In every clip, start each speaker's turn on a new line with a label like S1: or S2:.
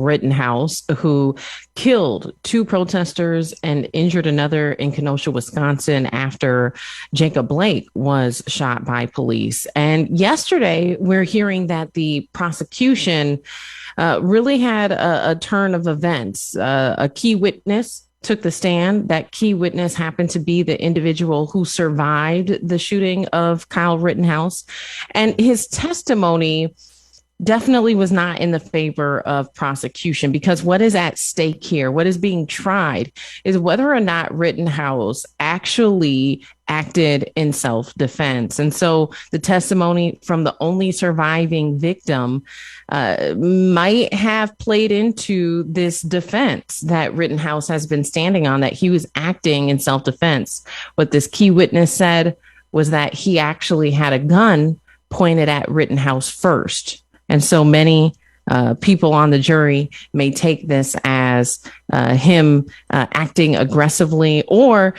S1: Rittenhouse, who killed two protesters and injured another in Kenosha, Wisconsin, after Jacob Blake was shot by police. And yesterday, we're hearing that the prosecution really had a turn of events. A key witness took the stand. That key witness happened to be the individual who survived the shooting of Kyle Rittenhouse. And his testimony definitely was not in the favor of prosecution, because what is at stake here, what is being tried, is whether or not Rittenhouse actually acted in self-defense. And so the testimony from the only surviving victim might have played into this defense that Rittenhouse has been standing on, that he was acting in self-defense. What this key witness said was that he actually had a gun pointed at Rittenhouse first. And so many people on the jury may take this as him acting aggressively, or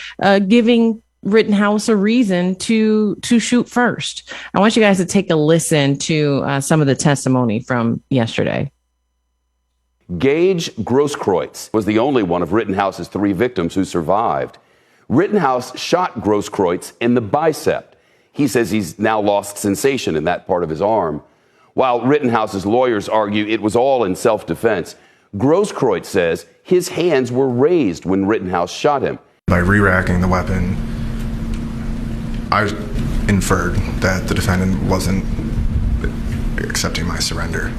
S1: giving Rittenhouse a reason to shoot first. I want you guys to take a listen to some of the testimony from yesterday.
S2: Gage Grosskreutz was the only one of Rittenhouse's three victims who survived. Rittenhouse shot Grosskreutz in the bicep. He says he's now lost sensation in that part of his arm. While Rittenhouse's lawyers argue it was all in self-defense, Grosskreutz says his hands were raised when Rittenhouse shot him.
S3: By re-racking the weapon, I inferred that the defendant wasn't accepting my surrender.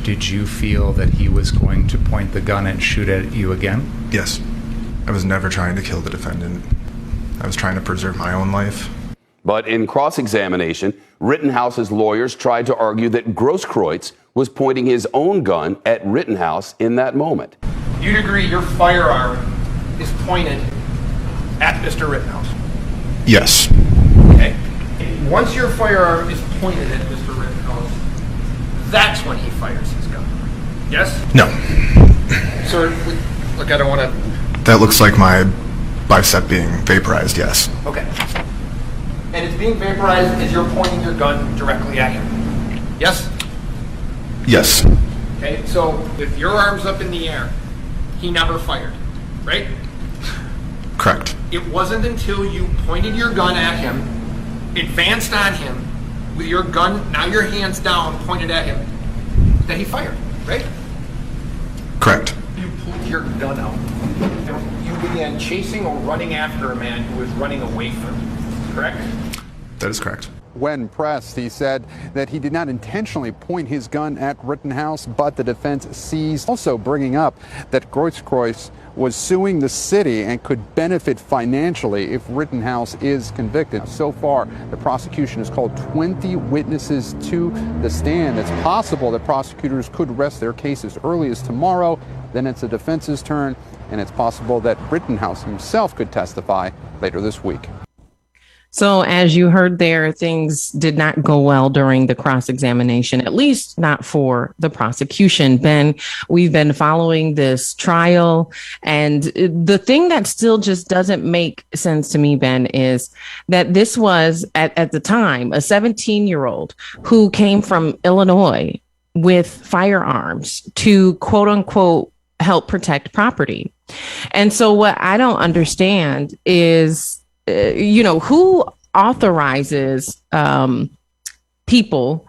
S4: Did you feel that he was going to point the gun and shoot at you again?
S3: Yes. I was never trying to kill the defendant. I was trying to preserve my own life.
S2: But in cross-examination, Rittenhouse's lawyers tried to argue that Grosskreutz was pointing his own gun at Rittenhouse in that moment.
S5: You'd agree your firearm is pointed at Mr. Rittenhouse?
S3: Yes.
S5: Okay. Once your firearm is pointed at Mr. Rittenhouse, that's when he fires his gun. Yes?
S3: No.
S5: Sir, look, I don't want to...
S3: That looks like my bicep being vaporized, yes.
S5: Okay. And it's being vaporized as you're pointing your gun directly at him. Yes?
S3: Yes.
S5: Okay, so with your arms up in the air, he never fired, right?
S3: Correct.
S5: It wasn't until you pointed your gun at him, advanced on him, with your gun, now your hands down, pointed at him, that he fired, right?
S3: Correct.
S5: You pulled your gun out. You began chasing or running after a man who was running away from you, correct?
S3: That is correct.
S6: When pressed, he said that he did not intentionally point his gun at Rittenhouse, but the defense seized. Also bringing up that Grosskreutz was suing the city and could benefit financially if Rittenhouse is convicted. So far, the prosecution has called 20 witnesses to the stand. It's possible that prosecutors could rest their case as early as tomorrow. Then it's the defense's turn, and it's possible that Rittenhouse himself could testify later this week.
S1: So as you heard there, things did not go well during the cross-examination, at least not for the prosecution. Ben, we've been following this trial, and the thing that still just doesn't make sense to me, Ben, is that this was, at the time, a 17-year-old who came from Illinois with firearms to, quote unquote, help protect property. And so what I don't understand is, who authorizes people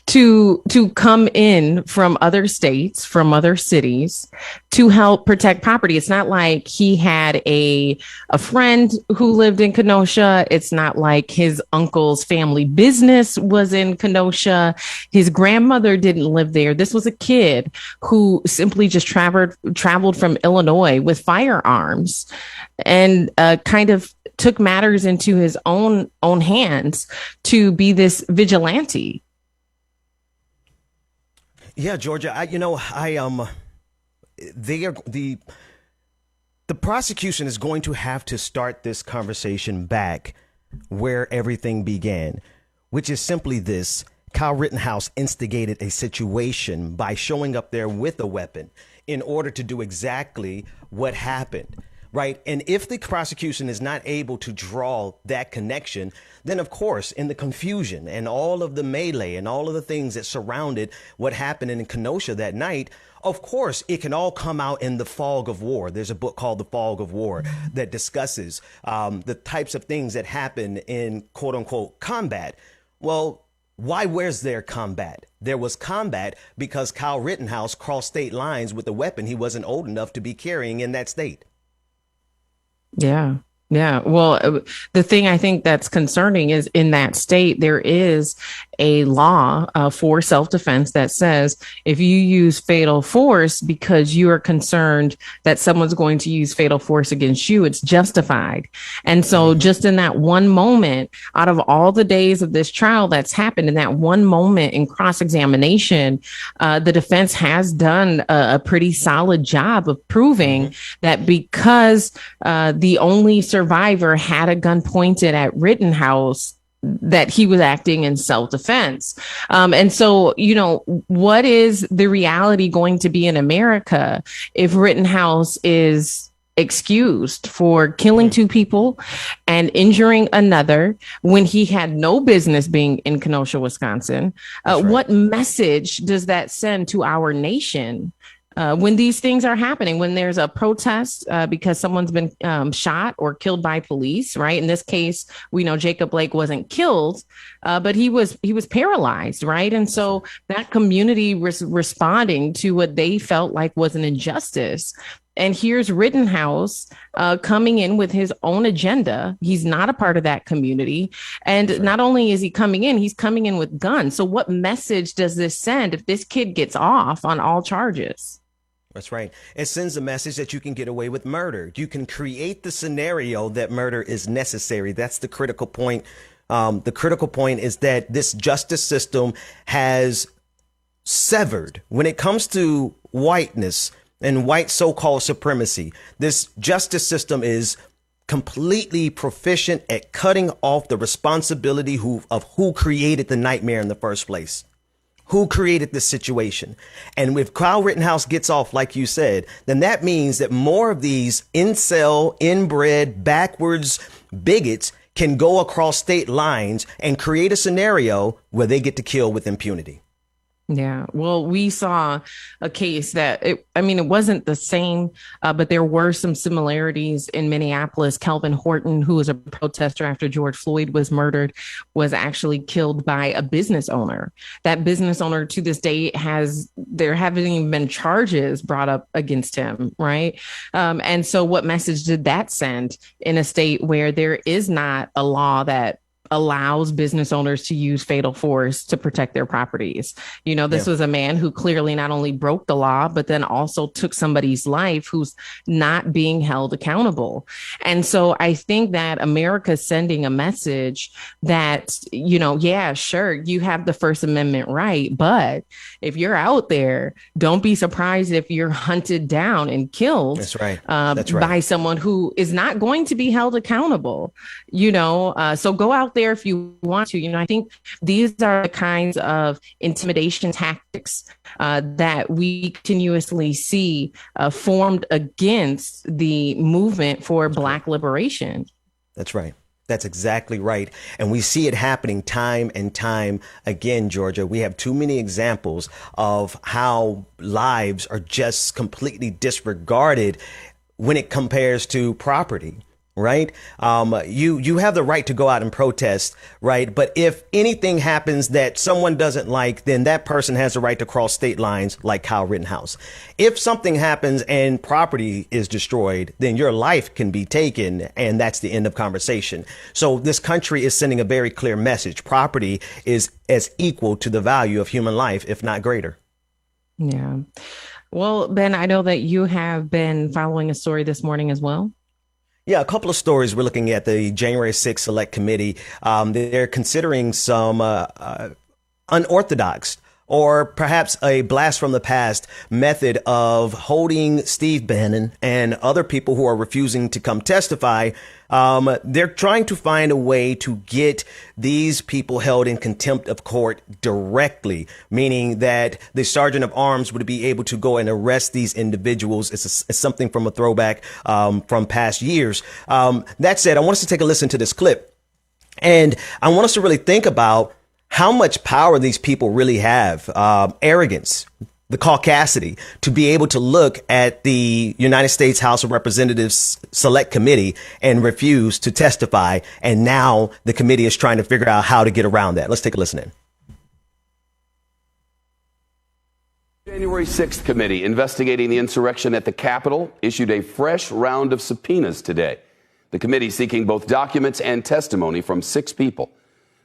S1: to come in from other states, from other cities, to help protect property? It's not like he had a friend who lived in Kenosha. It's not like his uncle's family business was in Kenosha. His grandmother didn't live there. This was a kid who simply just traveled from Illinois with firearms and kind of took matters into his own hands to be this vigilante.
S7: Yeah, Georgia, the prosecution is going to have to start this conversation back where everything began, which is simply this: Kyle Rittenhouse instigated a situation by showing up there with a weapon in order to do exactly what happened. right? And if the prosecution is not able to draw that connection, then of course, in the confusion and all of the melee and all of the things that surrounded what happened in Kenosha that night, of course, it can all come out in the fog of war. There's a book called The Fog of War that discusses the types of things that happen in quote unquote combat. Well, why was there combat? There was combat because Kyle Rittenhouse crossed state lines with a weapon he wasn't old enough to be carrying in that state.
S1: Yeah. Yeah. Well, the thing I think that's concerning is in that state, there is a law for self-defense that says if you use fatal force because you are concerned that someone's going to use fatal force against you, it's justified. And so just in that one moment, out of all the days of this trial that's happened, in that one moment in cross-examination, the defense has done a pretty solid job of proving that because the only survivor had a gun pointed at Rittenhouse, that he was acting in self-defense. And so, you know, what is the reality going to be in America if Rittenhouse is excused for killing two people and injuring another when he had no business being in Kenosha, Wisconsin? What message does that send to our nation? When these things are happening, when there's a protest because someone's been shot or killed by police, right? In this case, we know Jacob Blake wasn't killed, but he was paralyzed, right? And so that community was responding to what they felt like was an injustice. And here's Rittenhouse coming in with his own agenda. He's not a part of that community. And not only is he coming in, he's coming in with guns. So what message does this send if this kid gets off on all charges?
S7: That's right. It sends a message that you can get away with murder. You can create the scenario that murder is necessary. That's the critical point. The critical point is that this justice system has severed when it comes to whiteness and white so-called supremacy. This justice system is completely proficient at cutting off the responsibility of who created the nightmare in the first place. Who created this situation? And if Kyle Rittenhouse gets off, like you said, then that means that more of these incel, inbred, backwards bigots can go across state lines and create a scenario where they get to kill with impunity.
S1: Yeah, well, we saw a case that it wasn't the same, but there were some similarities in Minneapolis. Kelvin Horton, who was a protester after George Floyd was murdered, was actually killed by a business owner. That business owner to this day there haven't even been charges brought up against him. Right. And so what message did that send in a state where there is not a law that allows business owners to use fatal force to protect their properties? You know, this was a man who clearly not only broke the law, but then also took somebody's life who's not being held accountable. And so I think that America's sending a message that, you know, yeah, sure, you have the First Amendment right, but if you're out there, don't be surprised if you're hunted down and killed.
S7: That's right.
S1: By someone who is not going to be held accountable, you know, so go out there if you want to. You know, I think these are the kinds of intimidation tactics that we continuously see formed against the movement for Black liberation.
S7: That's right. That's exactly right. And we see it happening time and time again, Georgia. We have too many examples of how lives are just completely disregarded when it compares to property. Right. You have the right to go out and protest. Right. But if anything happens that someone doesn't like, then that person has the right to cross state lines like Kyle Rittenhouse. If something happens and property is destroyed, then your life can be taken. And that's the end of conversation. So this country is sending a very clear message. Property is as equal to the value of human life, if not greater. Yeah.
S1: Well, Ben, I know that you have been following a story this morning as well.
S7: Yeah, a couple of stories. We're looking at the January 6th Select Committee. They're considering some unorthodox or perhaps a blast from the past method of holding Steve Bannon and other people who are refusing to come testify. They're trying to find a way to get these people held in contempt of court directly, meaning that the sergeant of arms would be able to go and arrest these individuals. It's something from a throwback from past years. That said, I want us to take a listen to this clip, and I want us to really think about how much power these people really have, arrogance, the caucasity, to be able to look at the United States House of Representatives Select Committee and refuse to testify. And now the committee is trying to figure out how to get around that. Let's take a listen in.
S2: January 6th committee investigating the insurrection at the Capitol issued a fresh round of subpoenas today. The committee seeking both documents and testimony from 6 people.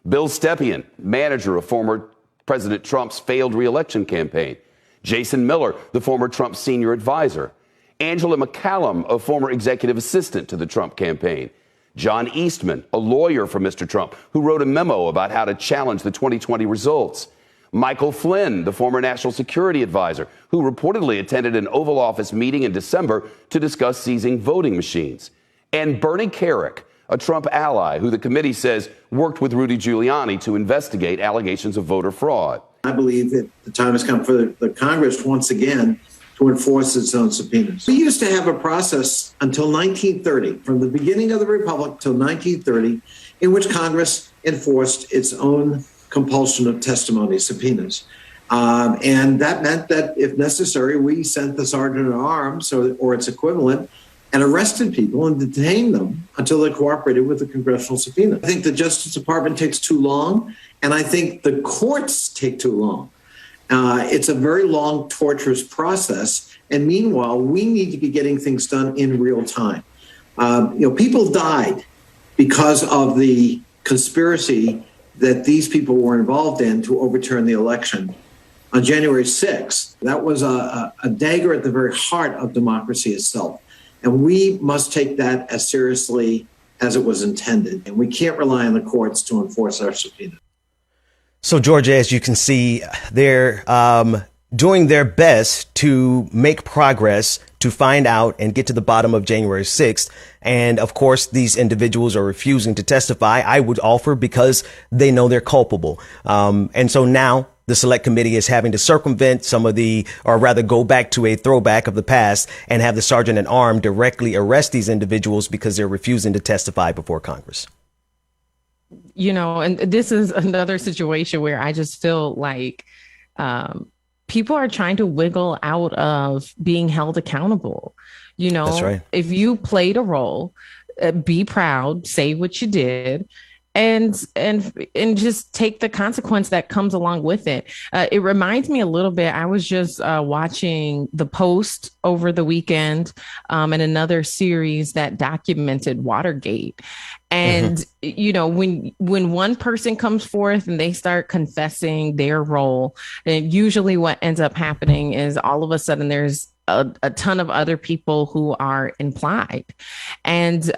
S2: Bill Stepien, manager of former President Trump's failed re-election campaign. Jason Miller, the former Trump senior advisor. Angela McCallum, a former executive assistant to the Trump campaign. John Eastman, a lawyer for Mr. Trump, who wrote a memo about how to challenge the 2020 results. Michael Flynn, the former national security advisor, who reportedly attended an Oval Office meeting in December to discuss seizing voting machines. And Bernie Kerik, a Trump ally who the committee says worked with Rudy Giuliani to investigate allegations of voter fraud.
S8: I believe that the time has come for the Congress once again to enforce its own subpoenas. We used to have a process until 1930, from the beginning of the Republic till 1930, in which Congress enforced its own compulsion of testimony subpoenas. And that meant that if necessary, we sent the sergeant at arms or its equivalent and arrested people and detained them until they cooperated with the congressional subpoena. I think the Justice Department takes too long, and I think the courts take too long. It's a very long, torturous process, and meanwhile, we need to be getting things done in real time. People died because of the conspiracy that these people were involved in to overturn the election on January 6th. That was a dagger at the very heart of democracy itself. And we must take that as seriously as it was intended. And we can't rely on the courts to enforce our subpoena.
S7: So, Georgia, as you can see, they're doing their best to make progress to find out and get to the bottom of January 6th. And of course, these individuals are refusing to testify, I would offer, because they know they're culpable. And so now the select committee is having to circumvent some of or rather go back to a throwback of the past and have the sergeant at arms directly arrest these individuals because they're refusing to testify before Congress.
S1: And this is another situation where I just feel like people are trying to wiggle out of being held accountable.
S7: That's right.
S1: If you played a role, be proud, say what you did, and just take the consequence that comes along with it. It reminds me a little bit. I was just watching The Post over the weekend, and another series that documented Watergate. And, when one person comes forth and they start confessing their role, then usually what ends up happening is all of a sudden there's a ton of other people who are implied. And,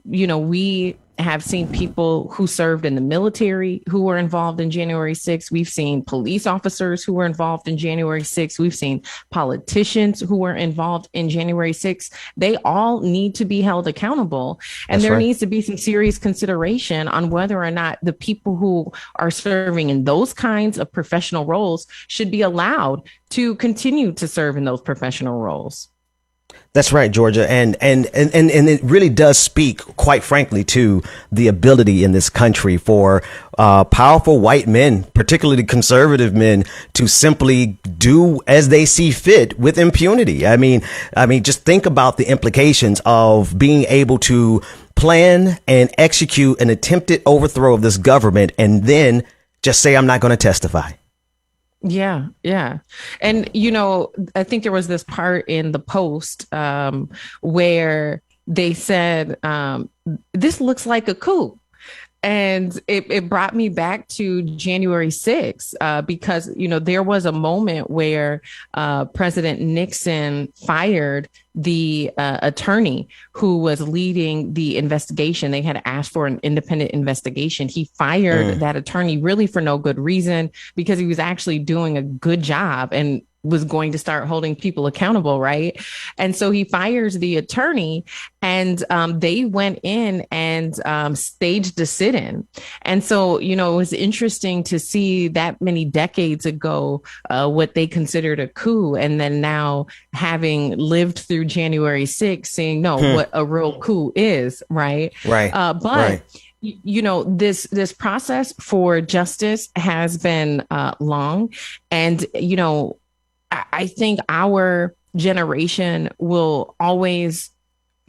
S1: we have seen people who served in the military who were involved in January 6th. We've seen police officers who were involved in January 6th. We've seen politicians who were involved in January 6th. They all need to be held accountable. And there needs to be some serious consideration on whether or not the people who are serving in those kinds of professional roles should be allowed to continue to serve in those professional roles.
S7: That's right, Georgia. And it really does speak, quite frankly, to the ability in this country for powerful white men, particularly conservative men, to simply do as they see fit with impunity. I mean, just think about the implications of being able to plan and execute an attempted overthrow of this government and then just say, I'm not going to testify.
S1: Yeah. And, I think there was this part in The Post where they said, this looks like a coup. And it brought me back to January 6th, because, there was a moment where President Nixon fired the attorney who was leading the investigation. They had asked for an independent investigation. He fired that attorney really for no good reason, because he was actually doing a good job and was going to start holding people accountable, right? And so he fires the attorney, and they went in and staged a sit-in. And so, it was interesting to see that many decades ago what they considered a coup, and then now having lived through January 6th, seeing what a real coup is, right?
S7: Right.
S1: But this process for justice has been long, and I think our generation will always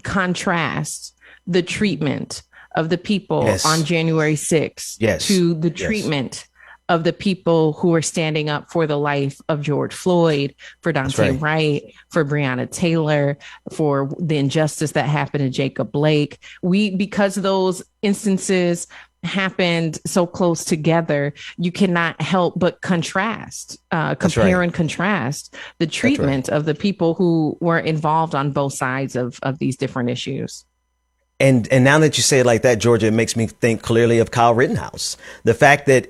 S1: contrast the treatment of the people on January 6th to the treatment of the people who are standing up for the life of George Floyd, for Daunte Wright, for Breonna Taylor, for the injustice that happened to Jacob Blake. Because those instances happened so close together, you cannot help but compare and contrast the treatment of the people who were involved on both sides of these different issues.
S7: And now that you say it like that, Georgia, it makes me think clearly of Kyle Rittenhouse. The fact that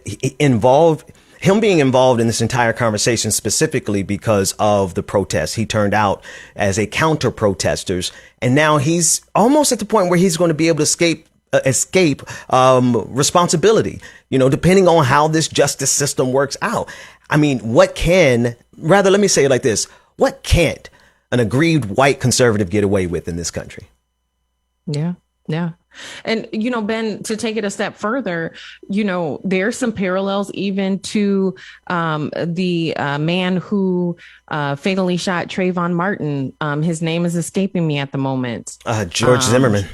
S7: him being involved in this entire conversation specifically because of the protests. He turned out as a counter protesters, and now he's almost at the point where he's going to be able to escape responsibility, depending on how this justice system works out. I mean, let me say it like this. What can't an aggrieved white conservative get away with in this country?
S1: Yeah. Yeah. And, Ben, to take it a step further, there's some parallels even to the man who fatally shot Trayvon Martin. His name is escaping me at the moment.
S7: George Zimmerman.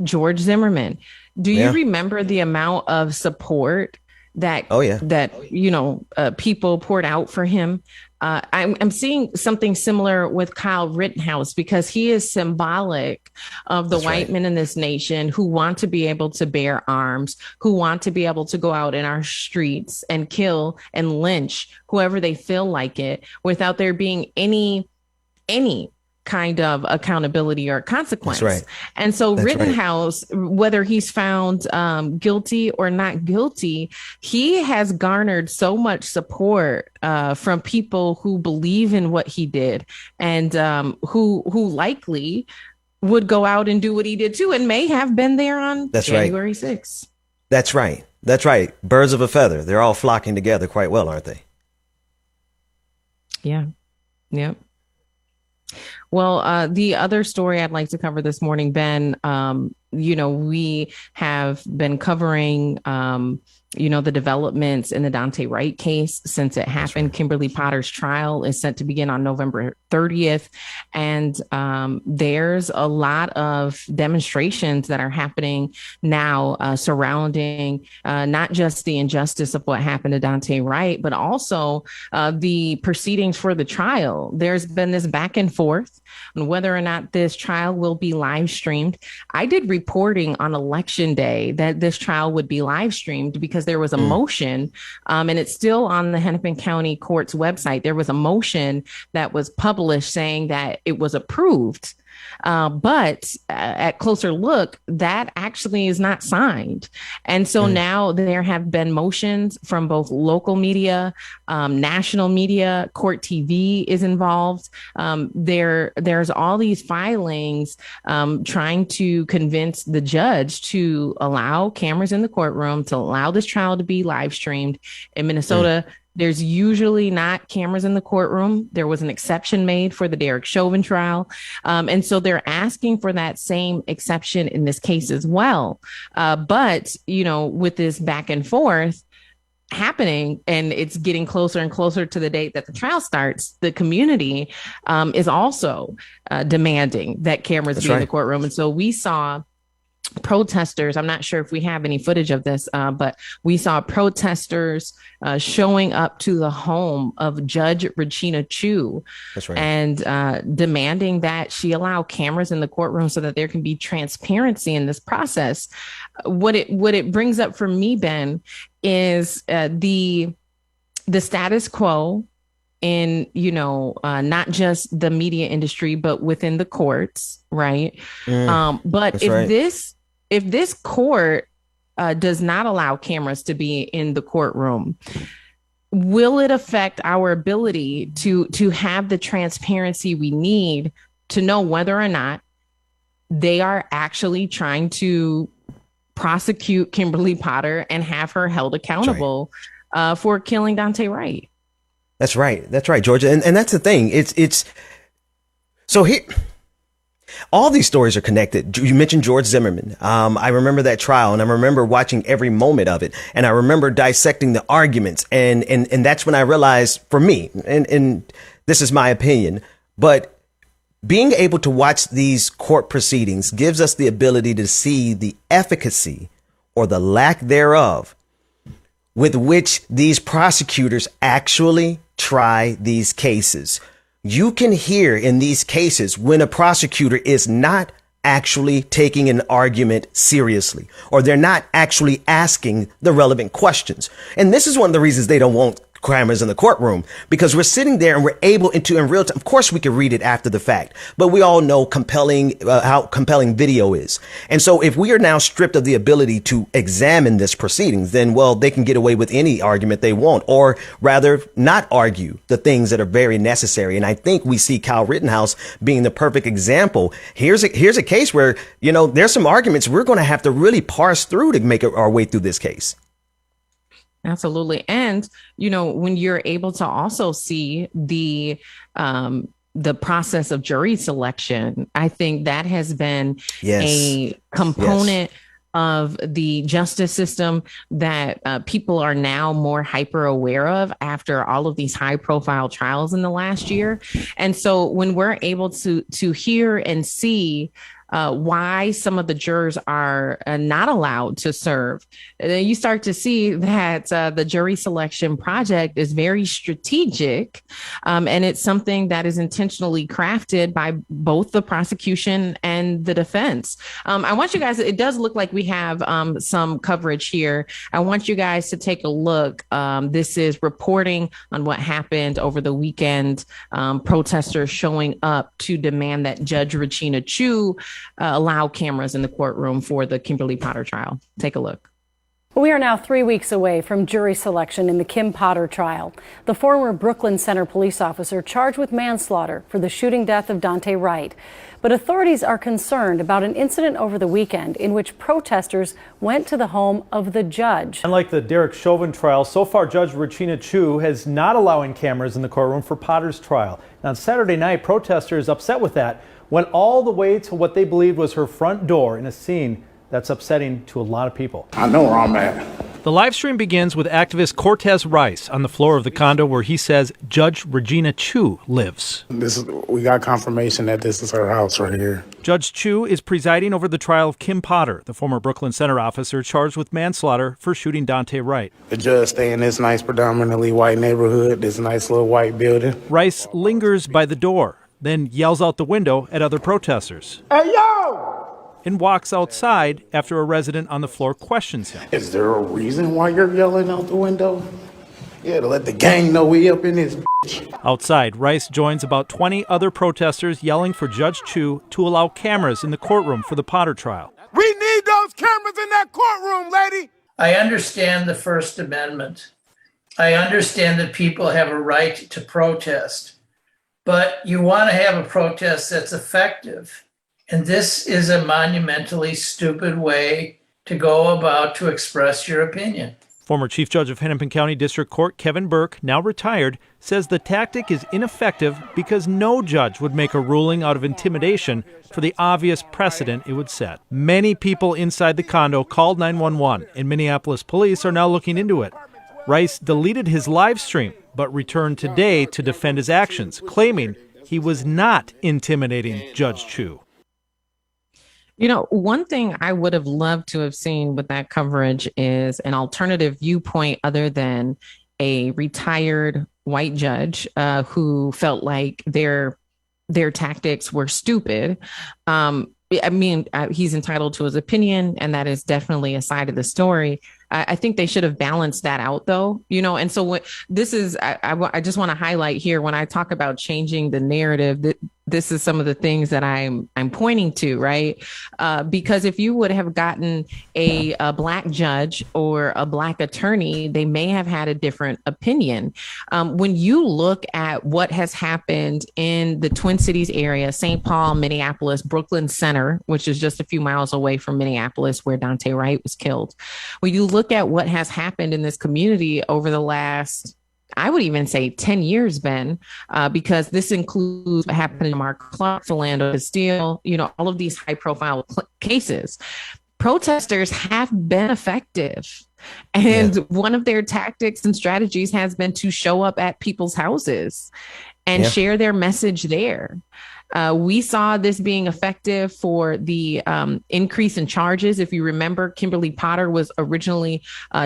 S1: George Zimmerman. Do you remember the amount of support that people poured out for him? I'm seeing something similar with Kyle Rittenhouse, because he is symbolic of the white men in this nation who want to be able to bear arms, who want to be able to go out in our streets and kill and lynch whoever they feel like it without there being any kind of accountability or consequence.
S7: That's right.
S1: And so Rittenhouse, whether he's found guilty or not guilty, he has garnered so much support from people who believe in what he did, and who likely would go out and do what he did too, and may have been there on January 6th.
S7: That's right. That's right. Birds of a feather. They're all flocking together quite well, aren't they?
S1: Yeah. Yep. Well, the other story I'd like to cover this morning, Ben, we have been covering, the developments in the Daunte Wright case since it happened. Kimberly Potter's trial is set to begin on November 30th. And there's a lot of demonstrations that are happening now surrounding not just the injustice of what happened to Daunte Wright, but also the proceedings for the trial. There's been this back and forth on whether or not this trial will be live streamed. I did reporting on election day that this trial would be live streamed because there was a motion, and it's still on the Hennepin County Court's website. There was a motion that was published saying that it was approved. But at closer look, that actually is not signed. And so now there have been motions from both local media, national media, Court TV is involved. There's all these filings trying to convince the judge to allow cameras in the courtroom, to allow this trial to be live streamed. In Minnesota, there's usually not cameras in the courtroom. There was an exception made for the Derek Chauvin trial. And so they're asking for that same exception in this case as well. But, with this back and forth happening, and it's getting closer and closer to the date that the trial starts, the community is also demanding that cameras be in the courtroom. And so we saw protesters. I'm not sure if we have any footage of this, but we saw protesters showing up to the home of Judge Regina Chu.
S7: That's right.
S1: And demanding that she allow cameras in the courtroom so that there can be transparency in this process. What it brings up for me, Ben, is the status quo in, not just the media industry, but within the courts, right? But if this court does not allow cameras to be in the courtroom, will it affect our ability to have the transparency we need to know whether or not they are actually trying to prosecute Kimberly Potter and have her held accountable for killing Daunte Wright?
S7: That's right, Georgia, and that's the thing. It's so here. All these stories are connected. You mentioned George Zimmerman. I remember that trial, and I remember watching every moment of it, and I remember dissecting the arguments, and that's when I realized, for me, and this is my opinion, but being able to watch these court proceedings gives us the ability to see the efficacy or the lack thereof with which these prosecutors actually try these cases. You can hear in these cases when a prosecutor is not actually taking an argument seriously, or they're not actually asking the relevant questions. And this is one of the reasons they don't want cameras in the courtroom, because we're sitting there and we're able to, in real time, of course we can read it after the fact, but we all know how compelling video is. And so if we are now stripped of the ability to examine this proceedings, then, well, they can get away with any argument they want, or rather not argue the things that are very necessary. And I think we see Kyle Rittenhouse being the perfect example. Here's a case where, there's some arguments we're going to have to really parse through to make our way through this case.
S1: Absolutely. And, when you're able to also see the process of jury selection, I think that has been a component of the justice system that people are now more hyper aware of after all of these high profile trials in the last year. And so when we're able to hear and see why some of the jurors are not allowed to serve, you start to see that the jury selection project is very strategic, and it's something that is intentionally crafted by both the prosecution and the defense. I want you guys, it does look like we have some coverage here. I want you guys to take a look. This is reporting on what happened over the weekend. Protesters showing up to demand that Judge Regina Chu allow cameras in the courtroom for the Kimberly Potter trial. Take a look.
S9: We are now 3 weeks away from jury selection in the Kim Potter trial. The former Brooklyn Center police officer charged with manslaughter for the shooting death of Daunte Wright. But authorities are concerned about an incident over the weekend in which protesters went to the home of the judge.
S10: Unlike the Derek Chauvin trial, so far Judge Regina Chu has not allowing cameras in the courtroom for Potter's trial. And on Saturday night, protesters upset with that went all the way to what they believed was her front door in a scene that's upsetting to a lot of people.
S11: I know where I'm at.
S10: The live stream begins with activist Cortez Rice on the floor of the condo where he says Judge Regina Chu lives.
S11: We got confirmation that this is her house right here.
S10: Judge Chu is presiding over the trial of Kim Potter, the former Brooklyn Center officer charged with manslaughter for shooting Daunte Wright.
S11: The judge stay in this nice predominantly white neighborhood, this nice little white building.
S10: Rice lingers by the door, then yells out the window at other protesters.
S11: Hey, yo!
S10: And walks outside after a resident on the floor questions him.
S11: Is there a reason why you're yelling out the window? Yeah, to let the gang know we up in this bitch.
S10: Outside, Rice joins about 20 other protesters yelling for Judge Chu to allow cameras in the courtroom for the Potter trial.
S11: We need those cameras in that courtroom, lady!
S12: I understand the First Amendment. I understand that people have a right to protest. But you want to have a protest that's effective. And this is a monumentally stupid way to go about to express your opinion.
S10: Former Chief Judge of Hennepin County District Court Kevin Burke, now retired, says the tactic is ineffective because no judge would make a ruling out of intimidation for the obvious precedent it would set. Many people inside the condo called 911, and Minneapolis police are now looking into it. Rice deleted his live stream, but returned today to defend his actions, claiming he was not intimidating Judge Chu.
S1: One thing I would have loved to have seen with that coverage is an alternative viewpoint other than a retired white judge who felt like their tactics were stupid. He's entitled to his opinion, and that is definitely a side of the story. I think they should have balanced that out, though, and so what this is, I just want to highlight here when I talk about changing the narrative that this is some of the things that I'm pointing to, right? Because if you would have gotten a black judge or a black attorney, they may have had a different opinion. When you look at what has happened in the Twin Cities area, St. Paul, Minneapolis, Brooklyn Center, which is just a few miles away from Minneapolis, where Daunte Wright was killed. When you look at what has happened in this community over the last, I would even say 10 years, Ben, because this includes what happened in Mark Clark, Philando Castile, all of these high profile cases. Protesters have been effective. And one of their tactics and strategies has been to show up at people's houses and share their message there. We saw this being effective for the increase in charges. If you remember, Kimberly Potter was originally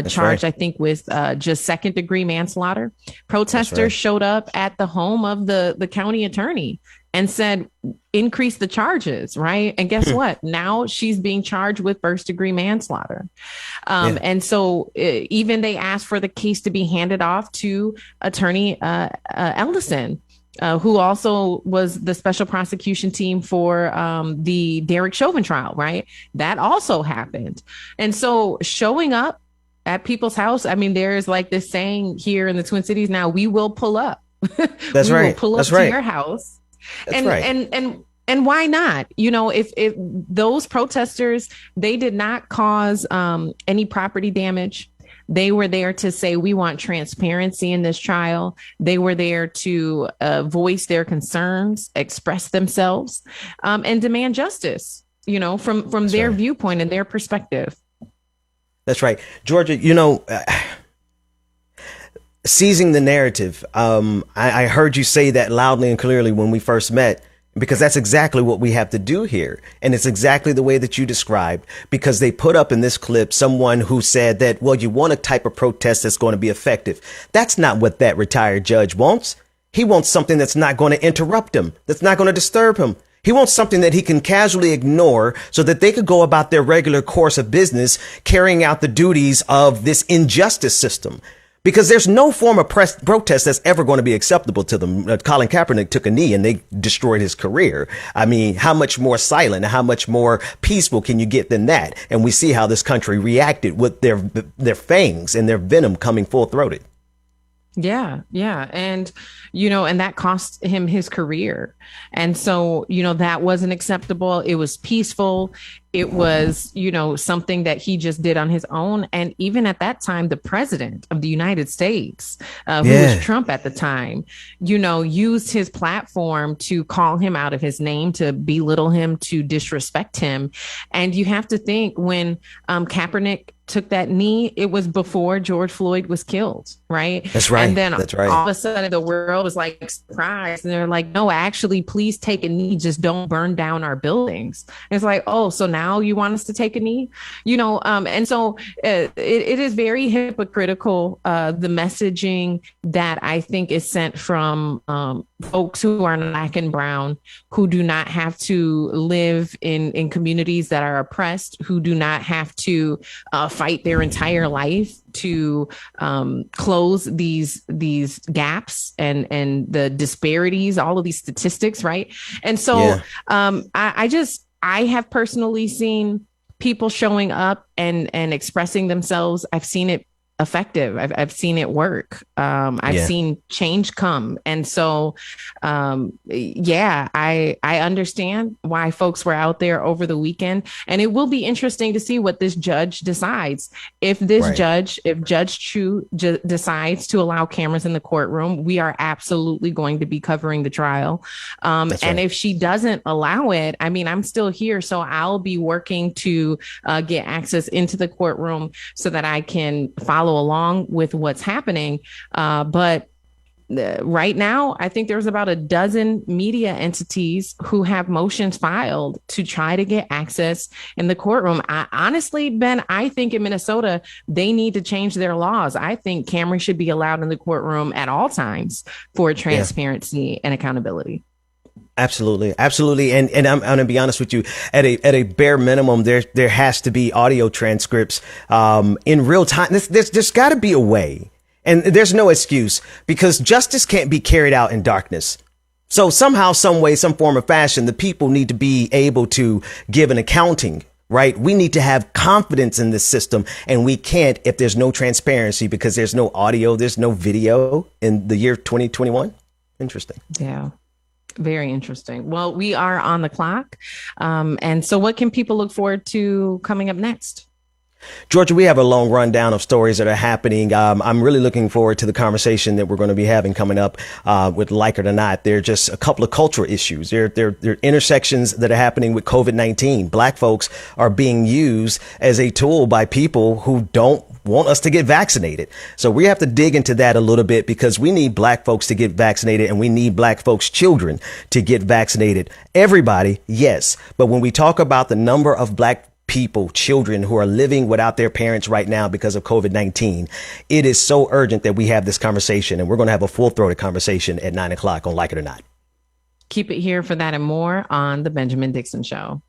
S1: charged, I think, with just second-degree manslaughter. Protesters showed up at the home of the county attorney and said, increase the charges, right? And guess what? Now she's being charged with first-degree manslaughter. And so even they asked for the case to be handed off to Attorney Ellison, who also was the special prosecution team for the Derek Chauvin trial, right? That also happened. And so showing up at people's house, there's like this saying here in the Twin Cities now, we will pull up.
S7: That's right.
S1: Will pull up to your house. And why not? If those protesters, they did not cause any property damage. They were there to say, we want transparency in this trial. They were there to voice their concerns, express themselves, and demand justice, from their viewpoint and their perspective.
S7: That's right. Georgia, seizing the narrative. I heard you say that loudly and clearly when we first met, because that's exactly what we have to do here. And it's exactly the way that you described, because they put up in this clip someone who said that, well, you want a type of protest that's going to be effective. That's not what that retired judge wants. He wants something that's not going to interrupt him, that's not going to disturb him. He wants something that he can casually ignore so that they could go about their regular course of business, carrying out the duties of this injustice system. Because there's no form of protest that's ever going to be acceptable to them. Colin Kaepernick took a knee and they destroyed his career. How much more silent, how much more peaceful can you get than that? And we see how this country reacted with their fangs and their venom coming full throated.
S1: Yeah. And, and that cost him his career. And so, that wasn't acceptable. It was peaceful. It was, something that he just did on his own. And even at that time, the president of the United States, who was Trump at the time, used his platform to call him out of his name, to belittle him, to disrespect him. And you have to think when Kaepernick took that knee, it was before George Floyd was killed, right?
S7: That's right.
S1: And then
S7: That's right.
S1: all of a sudden the world was like surprised. And they're like, no, actually, please take a knee. Just don't burn down our buildings. And it's like, oh, so now you want us to take a knee? And so it is very hypocritical, the messaging that I think is sent from folks who are Black and brown, who do not have to live in communities that are oppressed, who do not have to fight their entire life to close these gaps and the disparities, all of these statistics, right? And so I have personally seen people showing up and expressing themselves. I've seen it effective. I've seen it work. I've seen change come. And so, I understand why folks were out there over the weekend, and it will be interesting to see what this judge decides. If Judge Chu decides to allow cameras in the courtroom, we are absolutely going to be covering the trial. If she doesn't allow it, I'm still here. So I'll be working to get access into the courtroom so that I can follow along with what's happening. But right now, I think there's about a dozen media entities who have motions filed to try to get access in the courtroom. Honestly, Ben, I think in Minnesota, they need to change their laws. I think cameras should be allowed in the courtroom at all times for transparency and accountability.
S7: Absolutely. Absolutely. And I'm going to be honest with you, at a bare minimum, there has to be audio transcripts in real time. There's got to be a way. And there's no excuse, because justice can't be carried out in darkness. So somehow, some way, some form of fashion, the people need to be able to give an accounting, right? We need to have confidence in this system, and we can't if there's no transparency, because there's no audio, there's no video in the year 2021. Interesting.
S1: Yeah. Very interesting. Well, we are on the clock. And so what can people look forward to coming up next?
S7: Georgia, we have a long rundown of stories that are happening. I'm really looking forward to the conversation that we're going to be having coming up with Like It or Not. There are just a couple of cultural issues. There are intersections that are happening with COVID-19. Black folks are being used as a tool by people who don't want us to get vaccinated. So we have to dig into that a little bit, because we need Black folks to get vaccinated, and we need Black folks' children to get vaccinated. Everybody, yes. But when we talk about the number of Black people, children who are living without their parents right now because of COVID-19, it is so urgent that we have this conversation, and we're going to have a full-throated conversation at 9 o'clock on Like It or Not.
S1: Keep it here for that and more on The Benjamin Dixon Show.